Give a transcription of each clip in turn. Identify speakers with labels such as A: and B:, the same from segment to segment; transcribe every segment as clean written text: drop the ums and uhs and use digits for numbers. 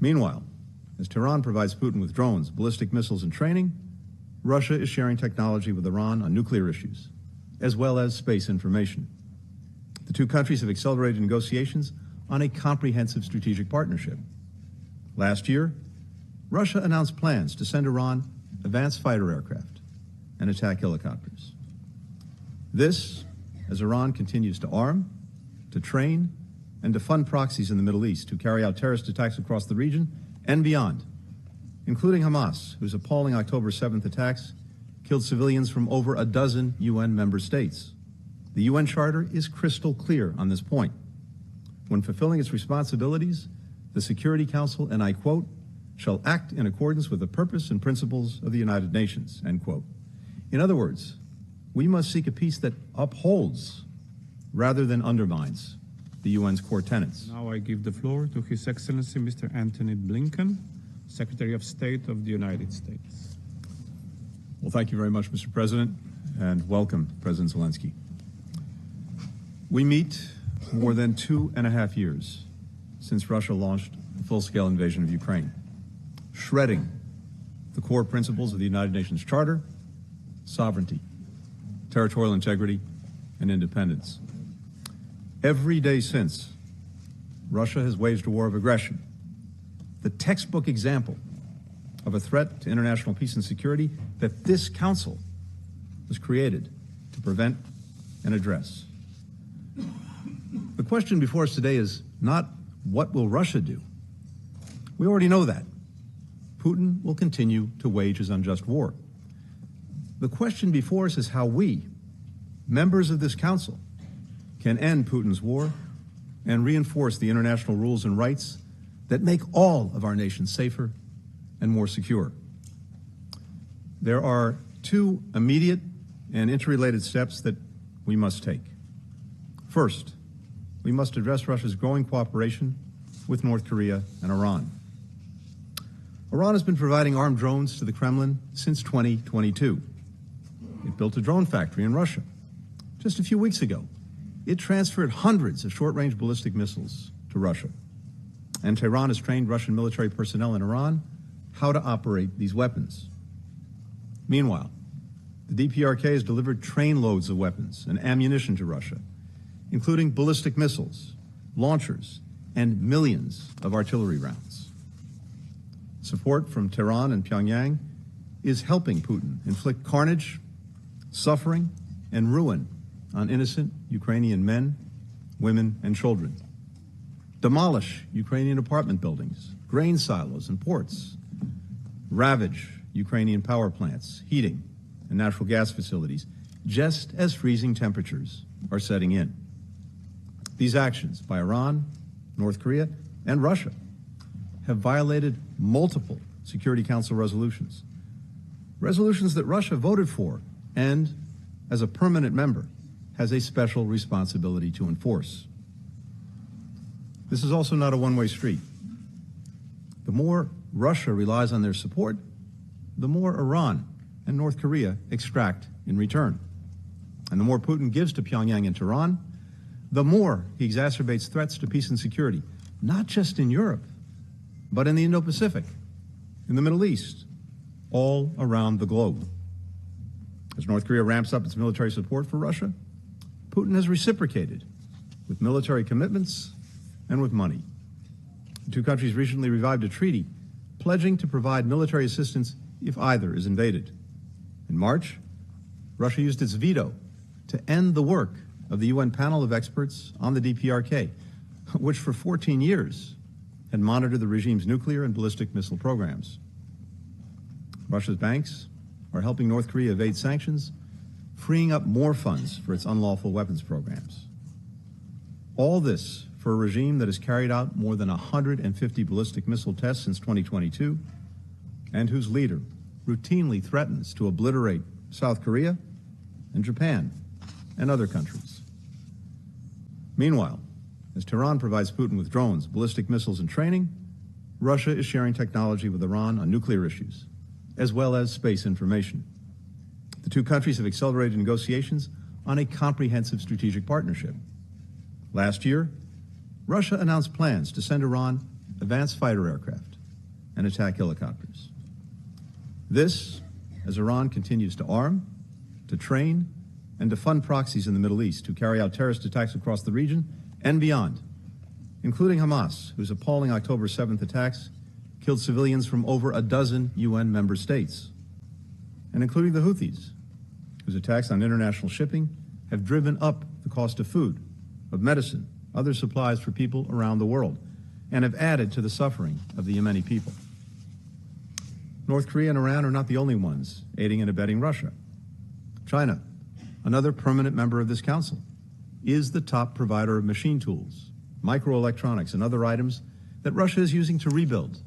A: Meanwhile, as Tehran provides Putin with drones, ballistic missiles, and training, Russia is sharing technology with Iran on nuclear issues, as well as space information. The two countries have accelerated negotiations on a comprehensive strategic partnership. Last year, Russia announced plans to send Iran advanced fighter aircraft and attack helicopters. This, as Iran continues to arm, to train, and to fund proxies in the Middle East who carry out terrorist attacks across the region and beyond, including Hamas, whose appalling October 7th attacks killed civilians from over a dozen UN member states. The UN Charter is crystal clear on this point. When fulfilling its responsibilities, the Security Council, and I quote, shall act in accordance with the purpose and principles of the United Nations, end quote. In other words, we must seek a peace that upholds rather than undermines the UN's core tenets.
B: Now I give the floor to His Excellency Mr. Antony Blinken, Secretary of State of the United States.
A: Well, thank you very much, Mr. President, and welcome, President Zelensky. We meet more than 2.5 years since Russia launched a full-scale invasion of Ukraine, shredding the core principles of the United Nations Charter: sovereignty, territorial integrity, and independence. Every day since, Russia has waged a war of aggression, the textbook example of a threat to international peace and security that this Council was created to prevent and address. The question before us today is not what will Russia do? We already know that. Putin will continue to wage his unjust war. The question before us is how we, members of this Council, can end Putin's war and reinforce the international rules and rights that make all of our nations safer and more secure. There are two immediate and interrelated steps that we must take. First, we must address Russia's growing cooperation with North Korea and Iran. Iran has been providing armed drones to the Kremlin since 2022. It built a drone factory in Russia. Just a few weeks ago, it transferred hundreds of short-range ballistic missiles to Russia. And Tehran has trained Russian military personnel in Iran how to operate these weapons. Meanwhile, the DPRK has delivered trainloads of weapons and ammunition to Russia, including ballistic missiles, launchers, and millions of artillery rounds. Support from Tehran and Pyongyang is helping Putin inflict carnage, suffering, and ruin on innocent Ukrainian men, women, and children, demolish Ukrainian apartment buildings, grain silos, and ports, ravage Ukrainian power plants, heating, and natural gas facilities, just as freezing temperatures are setting in. These actions by Iran, North Korea, and Russia have violated multiple Security Council resolutions, resolutions that Russia voted for and, as a permanent member, has a special responsibility to enforce. This is also not a one-way street. The more Russia relies on their support, the more Iran and North Korea extract in return. And the more Putin gives to Pyongyang and Tehran, the more he exacerbates threats to peace and security, not just in Europe, but in the Indo-Pacific, in the Middle East, all around the globe. As North Korea ramps up its military support for Russia, Putin has reciprocated with military commitments and with money. The two countries recently revived a treaty pledging to provide military assistance if either is invaded. In March, Russia used its veto to end the work of the UN panel of experts on the DPRK, which for 14 years had monitored the regime's nuclear and ballistic missile programs. Russia's banks are helping North Korea evade sanctions, freeing up more funds for its unlawful weapons programs. All this for a regime that has carried out more than 150 ballistic missile tests since 2022, and whose leader routinely threatens to obliterate South Korea and Japan and other countries. Meanwhile, as Tehran provides Putin with drones, ballistic missiles, and training, Russia is sharing technology with Iran on nuclear issues, as well as space information. The two countries have accelerated negotiations on a comprehensive strategic partnership. Last year, Russia announced plans to send Iran advanced fighter aircraft and attack helicopters. This, as Iran continues to arm, to train, and to fund proxies in the Middle East who carry out terrorist attacks across the region and beyond, including Hamas, whose appalling October 7th attacks killed civilians from over a dozen UN member states, and including the Houthis, whose attacks on international shipping have driven up the cost of food, of medicine, other supplies for people around the world, and have added to the suffering of the Yemeni people. North Korea and Iran are not the only ones aiding and abetting Russia. China, another permanent member of this council, is the top provider of machine tools, microelectronics, and other items that Russia is using to rebuild,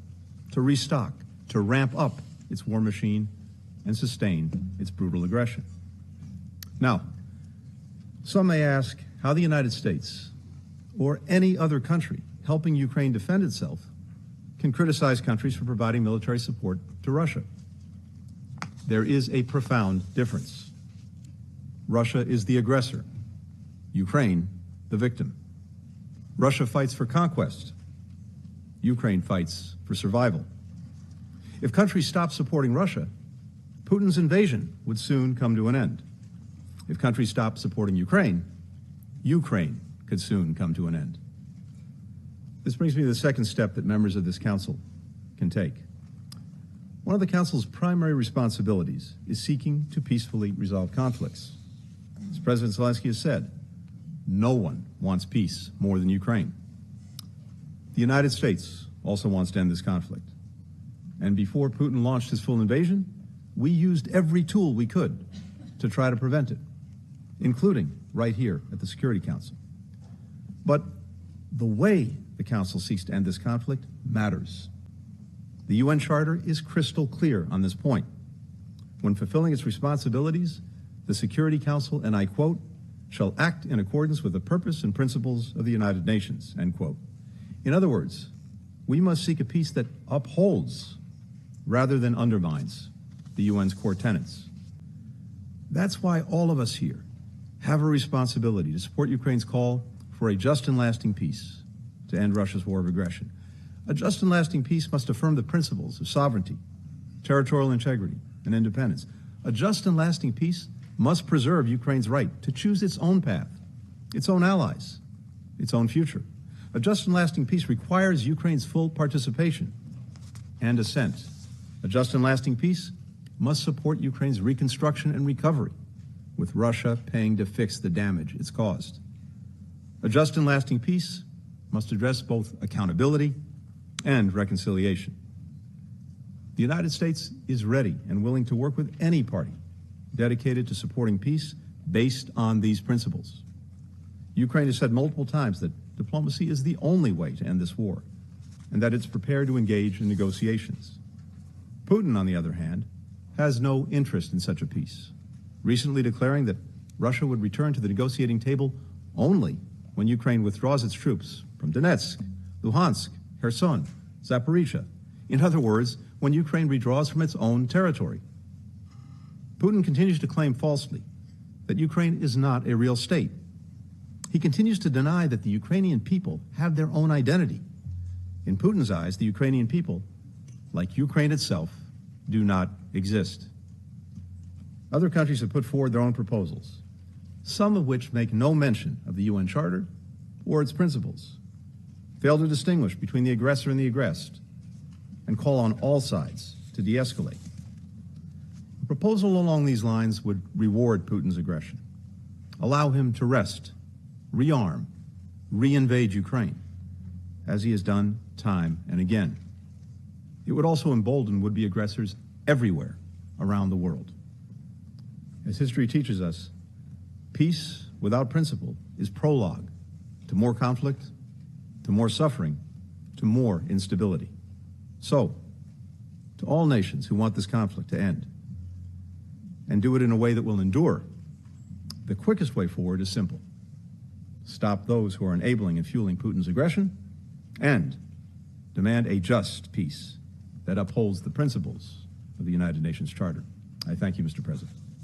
A: to restock, to ramp up its war machine and sustain its brutal aggression. Now, some may ask how the United States or any other country helping Ukraine defend itself can criticize countries for providing military support to Russia. There is a profound difference. Russia is the aggressor, Ukraine the victim. Russia fights for conquest, Ukraine fights for survival. If countries stop supporting Russia, Putin's invasion would soon come to an end. If countries stop supporting Ukraine, Ukraine could soon come to an end. This brings me to the second step that members of this council can take. One of the council's primary responsibilities is seeking to peacefully resolve conflicts. As President Zelensky has said, no one wants peace more than Ukraine. The United States also wants to end this conflict. And before Putin launched his full invasion, we used every tool we could to try to prevent it, including right here at the Security Council. But the way the Council seeks to end this conflict matters. The UN Charter is crystal clear on this point. When fulfilling its responsibilities, the Security Council, and I quote, shall act in accordance with the purpose and principles of the United Nations, end quote. In other words, we must seek a peace that upholds rather than undermines the UN's core tenets. That's why all of us here have a responsibility to support Ukraine's call for a just and lasting peace to end Russia's war of aggression. A just and lasting peace must affirm the principles of sovereignty, territorial integrity, and independence. A just and lasting peace must preserve Ukraine's right to choose its own path, its own allies, its own future. A just and lasting peace requires Ukraine's full participation and assent. A just and lasting peace must support Ukraine's reconstruction and recovery, with Russia paying to fix the damage it's caused. A just and lasting peace must address both accountability and reconciliation. The United States is ready and willing to work with any party dedicated to supporting peace based on these principles. Ukraine has said multiple times that diplomacy is the only way to end this war, and that it's prepared to engage in negotiations. Putin, on the other hand, has no interest in such a peace, recently declaring that Russia would return to the negotiating table only when Ukraine withdraws its troops from Donetsk, Luhansk, Kherson, Zaporizhia. In other words, when Ukraine withdraws from its own territory. Putin continues to claim falsely that Ukraine is not a real state. He continues to deny that the Ukrainian people have their own identity. In Putin's eyes, the Ukrainian people, like Ukraine itself, do not exist. Other countries have put forward their own proposals, some of which make no mention of the UN Charter or its principles, fail to distinguish between the aggressor and the aggressed, and call on all sides to de-escalate. A proposal along these lines would reward Putin's aggression, allow him to rest, rearm, re-invade Ukraine, as he has done time and again. It would also embolden would-be aggressors everywhere around the world. As history teaches us, peace without principle is prologue to more conflict, to more suffering, to more instability. So, to all nations who want this conflict to end, and do it in a way that will endure, the quickest way forward is simple. Stop those who are enabling and fueling Putin's aggression, and demand a just peace that upholds the principles of the United Nations Charter. I thank you, Mr. President.